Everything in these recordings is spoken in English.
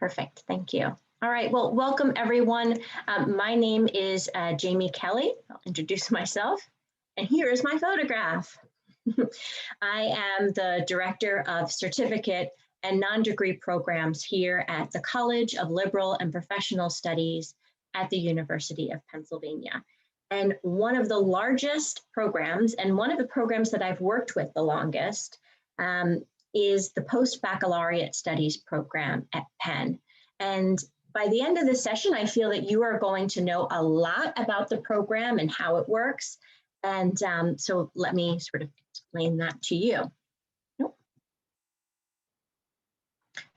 Perfect, thank you. All right, well, welcome everyone. My name is Jamie Kelly. I'll introduce myself. And here is my photograph. I am the Director of Certificate and Non-Degree Programs here at the College of Liberal and Professional Studies at the University of Pennsylvania. And one of the largest programs, and one of the programs that I've worked with the longest, is the Post-Baccalaureate Studies program at Penn. And by the end of the session, I feel that you are going to know a lot about the program and how it works. And so let me sort of explain that to you.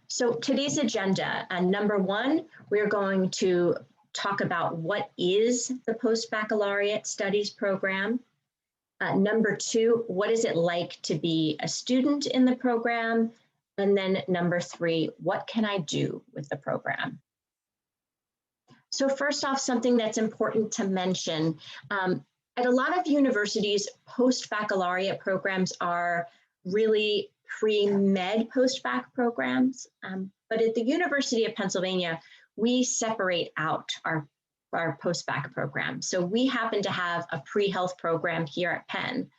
So today's agenda, number one, we're going to talk about what is the Post-Baccalaureate Studies program. Number two, what is it like to be a student in the program? And then number three, what can I do with the program? So first off, something that's important to mention, at a lot of universities, post-baccalaureate programs are really pre-med post-bac programs. But at the University of Pennsylvania, we separate out our post-bac program. So we happen to have a PreHealth program here at Penn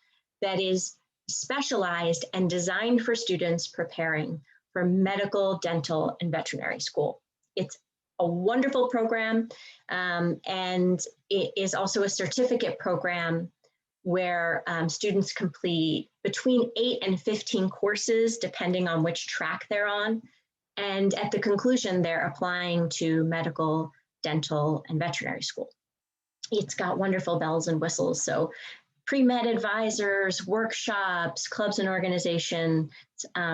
that is specialized and designed for students preparing for medical, dental, and veterinary school. It's a wonderful program, and it is also a certificate program where students complete between 8 and 15 courses, depending on which track they're on. And at the conclusion, they're applying to medical, dental, and veterinary school. It's got wonderful bells and whistles. So pre-med advisors, workshops, clubs and organizations,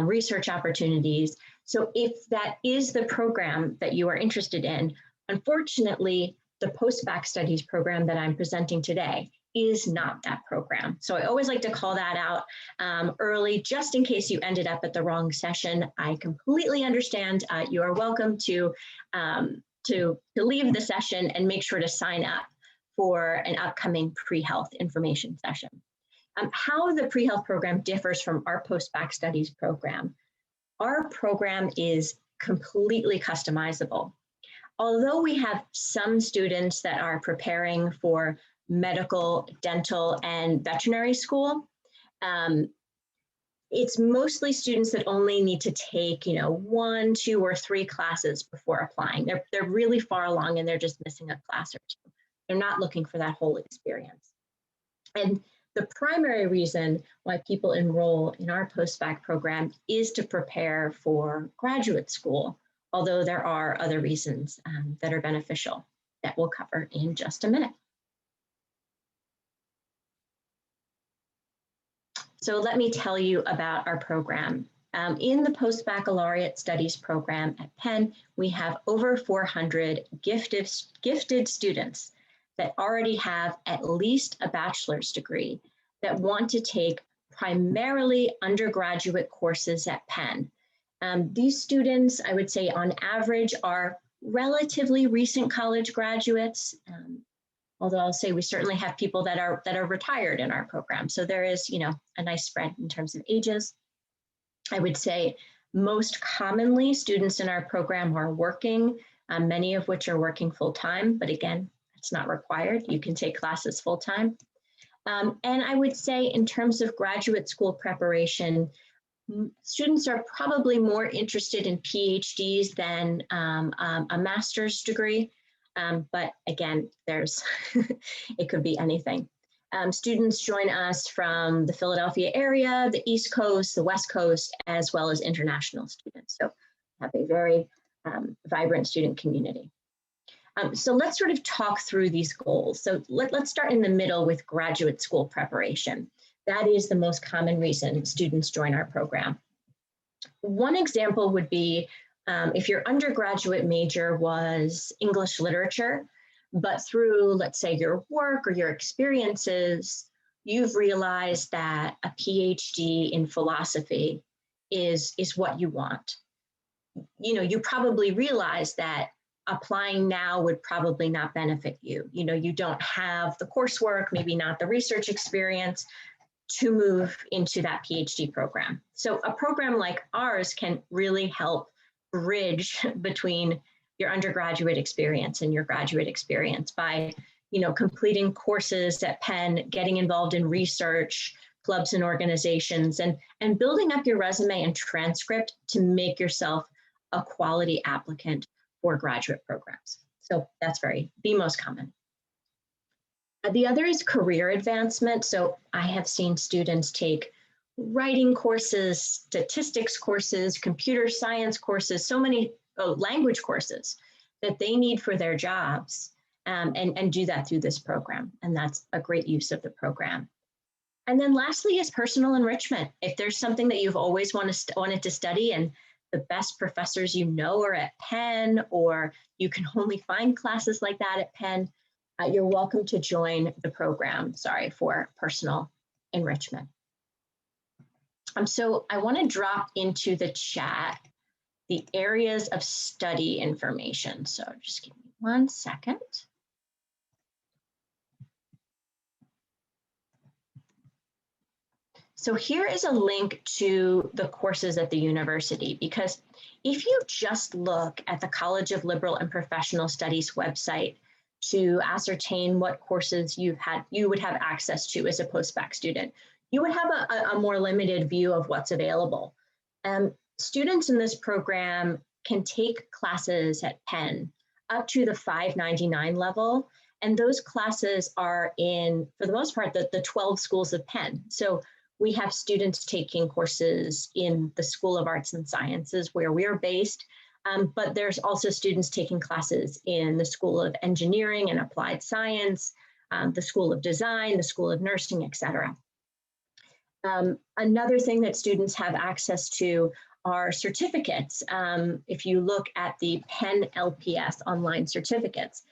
research opportunities. So if that is the program that you are interested in, unfortunately, the post-bac studies program that I'm presenting today is not that program. So I always like to call that out early, just in case you ended up at the wrong session. I completely understand. You are welcome to leave the session and make sure to sign up for an upcoming pre-health information session. How the pre-health program differs from our post-bac studies program. Our program is completely customizable. Although we have some students that are preparing for medical, dental, and veterinary school, it's mostly students that only need to take, 1, 2, or 3 classes before applying. They're really far along and they're just missing a class or 2. They're not looking for that whole experience. And the primary reason why people enroll in our post-bac program is to prepare for graduate school, although there are other reasons that are beneficial that we'll cover in just a minute. So let me tell you about our program. In the Post-Baccalaureate Studies program at Penn, we have over 400 gifted students that already have at least a bachelor's degree that want to take primarily undergraduate courses at Penn. These students, I would say on average, are relatively recent college graduates, although I'll say we certainly have people that are retired in our program. So there is, a nice spread in terms of ages. I would say most commonly students in our program are working, many of which are working full-time, but again, it's not required. You can take classes full-time. And I would say in terms of graduate school preparation, students are probably more interested in PhDs than a master's degree. But again, it could be anything. Students join us from the Philadelphia area, the East Coast, the West Coast, as well as international students. So have a very vibrant student community. So let's sort of talk through these goals. So let's start in the middle with graduate school preparation. That is the most common reason students join our program. One example would be if your undergraduate major was English literature, but through, let's say, your work or your experiences, you've realized that a PhD in philosophy is what you want. You probably realize that applying now would probably not benefit you. You don't have the coursework, maybe not the research experience to move into that PhD program. So a program like ours can really help bridge between your undergraduate experience and your graduate experience by, completing courses at Penn, getting involved in research, clubs and organizations, and building up your resume and transcript to make yourself a quality applicant for graduate programs. So that's the most common. The other is career advancement. So I have seen students take writing courses, statistics courses, computer science courses, so many language courses that they need for their jobs, and do that through this program. And that's a great use of the program. And then lastly is personal enrichment. If there's something that you've always wanted to study and the best professors are at Penn, or you can only find classes like that at Penn, you're welcome to join the program, for personal enrichment. So I want to drop into the chat the areas of study information. So just give me 1 second. So here is a link to the courses at the university, because if you just look at the College of Liberal and Professional Studies website to ascertain what courses you would have access to as a post-bac student, you would have a more limited view of what's available. Students in this program can take classes at Penn up to the 599 level, and those classes are in, for the most part, the 12 schools of Penn. So we have students taking courses in the School of Arts and Sciences where we're based, but there's also students taking classes in the School of Engineering and Applied Science, the School of Design, the School of Nursing, etc. Another thing that students have access to are certificates. If you look at the Penn LPS online certificates,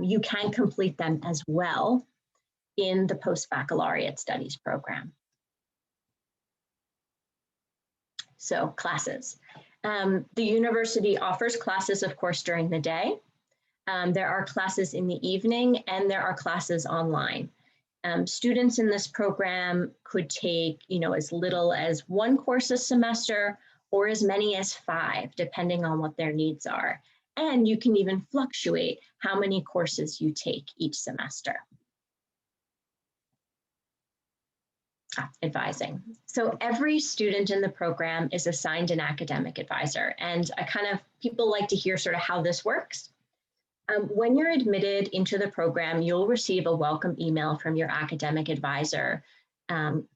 you can complete them as well in the Post-Baccalaureate Studies program. So classes. The university offers classes, of course, during the day. There are classes in the evening, and there are classes online. Students in this program could take, as little as 1 course a semester or as many as 5, depending on what their needs are. And you can even fluctuate how many courses you take each semester. Advising. So every student in the program is assigned an academic advisor, and people like to hear sort of how this works. When you're admitted into the program, you'll receive a welcome email from your academic advisor,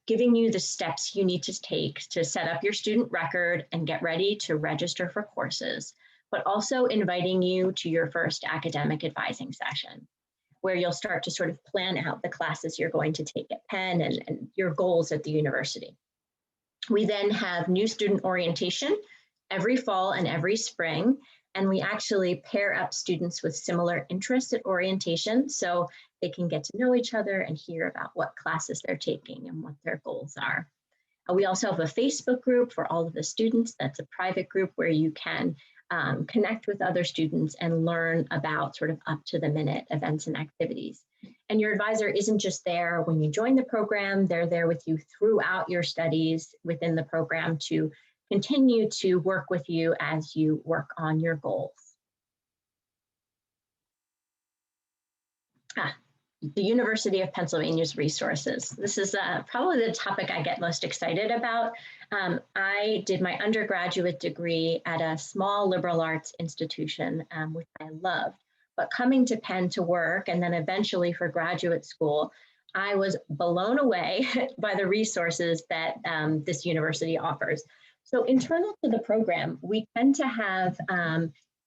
giving you the steps you need to take to set up your student record and get ready to register for courses, but also inviting you to your first academic advising session, where you'll start to sort of plan out the classes you're going to take at Penn and your goals at the university. We then have new student orientation every fall and every spring, and we actually pair up students with similar interests at orientation so they can get to know each other and hear about what classes they're taking and what their goals are. We also have a Facebook group for all of the students. That's a private group where you can connect with other students and learn about sort of up-to-the-minute events and activities. And your advisor isn't just there when you join the program, they're there with you throughout your studies within the program to continue to work with you as you work on your goals. The University of Pennsylvania's resources. This is probably the topic I get most excited about. I did my undergraduate degree at a small liberal arts institution, which I loved. But coming to Penn to work and then eventually for graduate school, I was blown away by the resources that this university offers. So internal to the program, we tend to have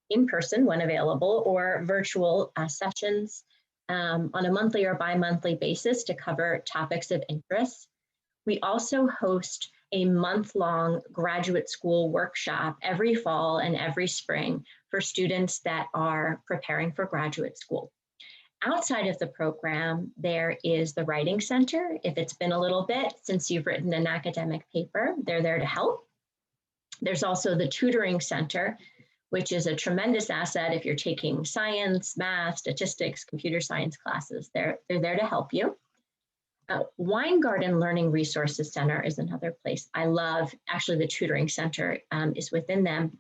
in-person when available or virtual sessions on a monthly or bi-monthly basis to cover topics of interest. We also host a month-long graduate school workshop every fall and every spring for students that are preparing for graduate school. Outside of the program, there is the Writing Center. If it's been a little bit since you've written an academic paper, they're there to help. There's also the Tutoring Center, which is a tremendous asset if you're taking science, math, statistics, computer science classes. They're there to help you. Weingarten Learning Resources Center is another place I love. Actually, the Tutoring Center is within them.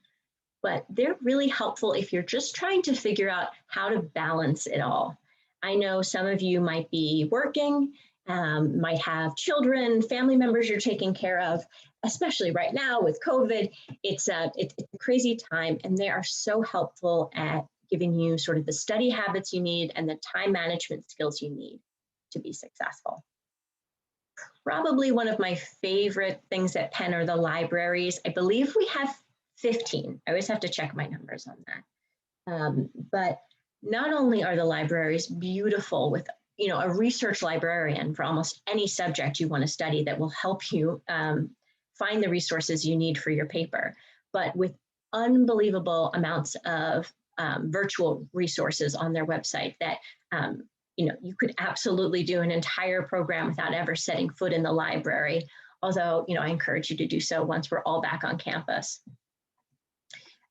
but they're really helpful if you're just trying to figure out how to balance it all. I know some of you might be working, might have children, family members you're taking care of, especially right now with COVID. It's a crazy time, and they are so helpful at giving you sort of the study habits you need and the time management skills you need to be successful. Probably one of my favorite things at Penn are the libraries. I believe we have 15. I always have to check my numbers on that. But not only are the libraries beautiful with a research librarian for almost any subject you want to study that will help you find the resources you need for your paper, but with unbelievable amounts of virtual resources on their website that you could absolutely do an entire program without ever setting foot in the library. Although, I encourage you to do so once we're all back on campus.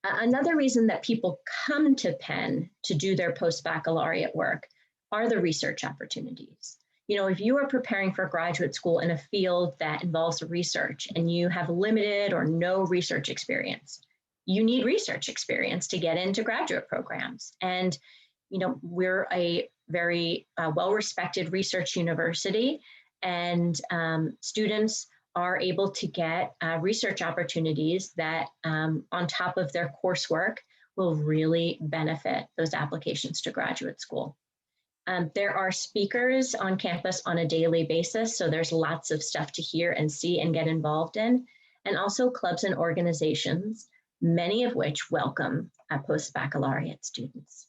Another reason that people come to Penn to do their post-baccalaureate work are the research opportunities. If you are preparing for graduate school in a field that involves research and you have limited or no research experience, you need research experience to get into graduate programs. And, we're a very well-respected research university, and students are able to get research opportunities that on top of their coursework will really benefit those applications to graduate school. There are speakers on campus on a daily basis, so there's lots of stuff to hear and see and get involved in, and also clubs and organizations, many of which welcome post-baccalaureate students.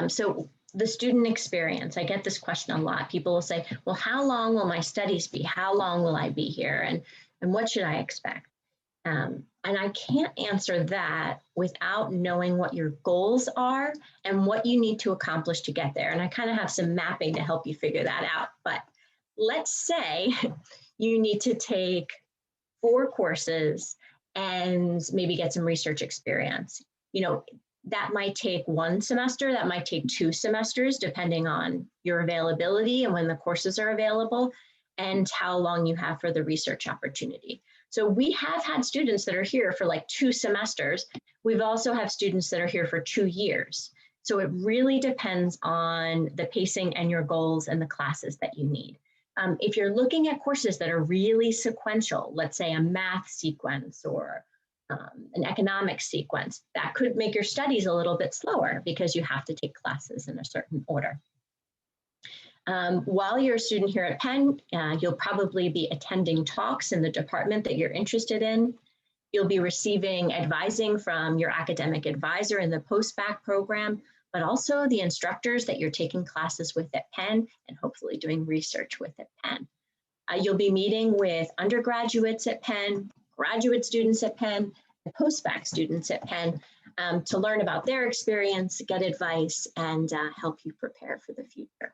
So the student experience, I get this question a lot. People will say, well, how long will my studies be? How long will I be here? And what should I expect? And I can't answer that without knowing what your goals are and what you need to accomplish to get there. And I kind of have some mapping to help you figure that out. But let's say you need to take 4 courses and maybe get some research experience. That might take 1 semester, that might take 2 semesters, depending on your availability and when the courses are available and how long you have for the research opportunity. So we have had students that are here for like 2 semesters. We've also have students that are here for 2 years. So it really depends on the pacing and your goals and the classes that you need. If you're looking at courses that are really sequential, let's say a math sequence or an economics sequence, that could make your studies a little bit slower because you have to take classes in a certain order. While you're a student here at Penn, you'll probably be attending talks in the department that you're interested in. You'll be receiving advising from your academic advisor in the post-bac program, but also the instructors that you're taking classes with at Penn and hopefully doing research with at Penn. You'll be meeting with undergraduates at Penn, graduate students at Penn, and post-bac students at Penn to learn about their experience, get advice, and help you prepare for the future.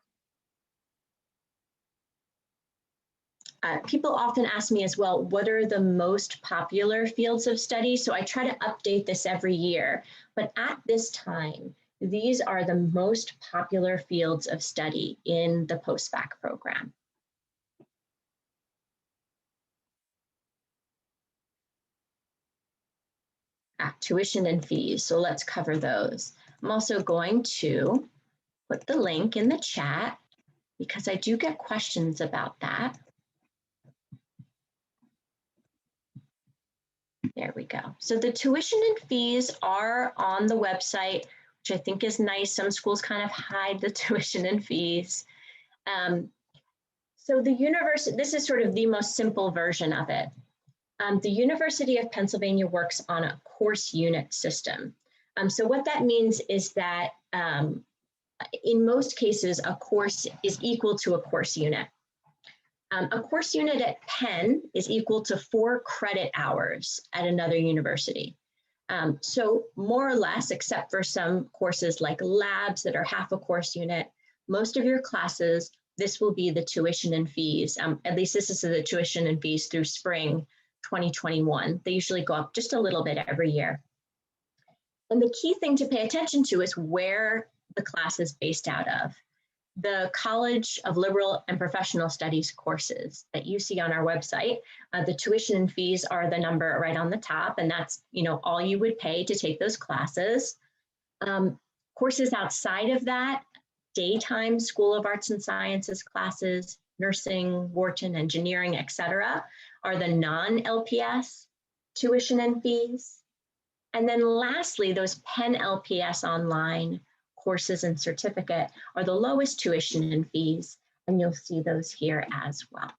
People often ask me as well, what are the most popular fields of study? So I try to update this every year, but at this time, these are the most popular fields of study in the post-bac program. Tuition and fees, so let's cover those. I'm also going to put the link in the chat because I do get questions about that. There we go. So the tuition and fees are on the website, which I think is nice. Some schools kind of hide the tuition and fees. So the university, this is sort of the most simple version of it. The University of Pennsylvania works on a course unit system. So what that means is that in most cases, a course is equal to a course unit. A course unit at Penn is equal to 4 credit hours at another university. So more or less, except for some courses like labs that are half a course unit, most of your classes, this will be the tuition and fees. At least this is the tuition and fees through spring 2021. They usually go up just a little bit every year. And the key thing to pay attention to is where the class is based out of. the College of Liberal and Professional Studies courses that you see on our website. The tuition and fees are the number right on the top, and that's all you would pay to take those classes. Courses outside of that, daytime School of Arts and Sciences classes, nursing, Wharton, engineering, etc., are the non-LPS tuition and fees. And then lastly, those Penn LPS online courses and certificate are the lowest tuition and fees, and you'll see those here as well.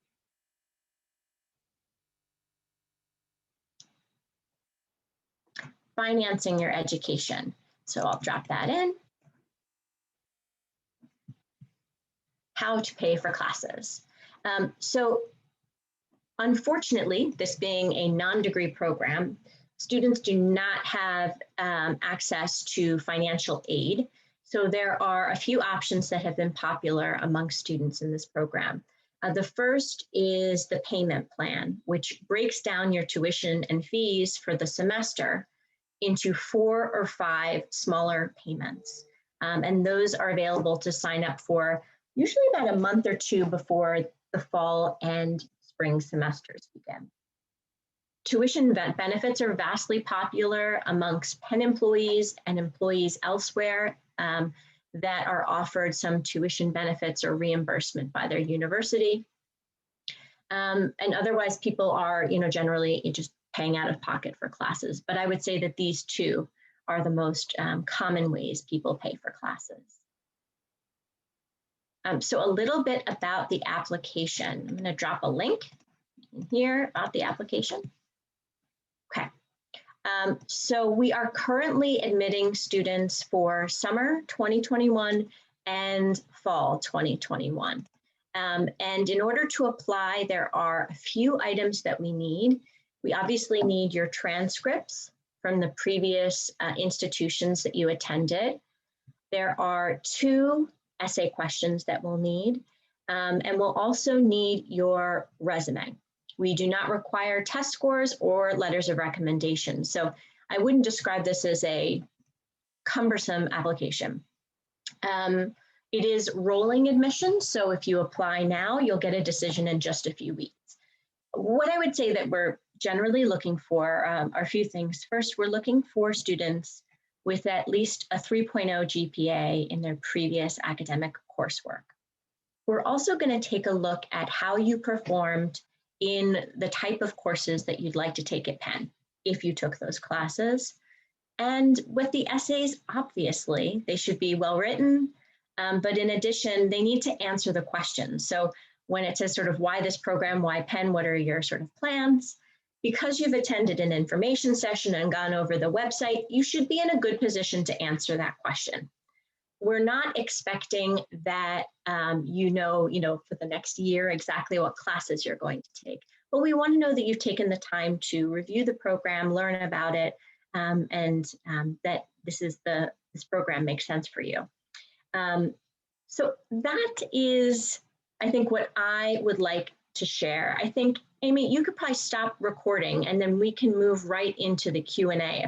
Financing your education. So I'll drop that in. How to pay for classes. So unfortunately, this being a non-degree program, students do not have access to financial aid. So there are a few options that have been popular among students in this program. The first is the payment plan, which breaks down your tuition and fees for the semester into 4 or 5 smaller payments. And those are available to sign up for usually about a month or 2 before the fall and spring semesters begin. Tuition benefits are vastly popular amongst Penn employees and employees elsewhere that are offered some tuition benefits or reimbursement by their university. And otherwise, people are, generally just paying out of pocket for classes. But I would say that these two are the most common ways people pay for classes. So a little bit about the application. I'm going to drop a link in here about the application. Okay. So we are currently admitting students for summer 2021 and fall 2021. And in order to apply, there are a few items that we need. We obviously need your transcripts from the previous institutions that you attended. There are 2 essay questions that we'll need, and we'll also need your resume. We do not require test scores or letters of recommendation. So I wouldn't describe this as a cumbersome application. It is rolling admission. So if you apply now, you'll get a decision in just a few weeks. What I would say that we're generally looking for are a few things. First, we're looking for students with at least a 3.0 GPA in their previous academic coursework. We're also going to take a look at how you performed in the type of courses that you'd like to take at Penn, if you took those classes. And with the essays, obviously, they should be well written, but in addition, they need to answer the questions. So when it says sort of why this program, why Penn, what are your sort of plans? Because you've attended an information session and gone over the website, you should be in a good position to answer that question. We're not expecting that you know for the next year exactly what classes you're going to take, but we want to know that you've taken the time to review the program, learn about it, and that this program makes sense for you. So that is, I think, what I would like to share. I think, Amy, you could probably stop recording and then we can move right into the Q&A.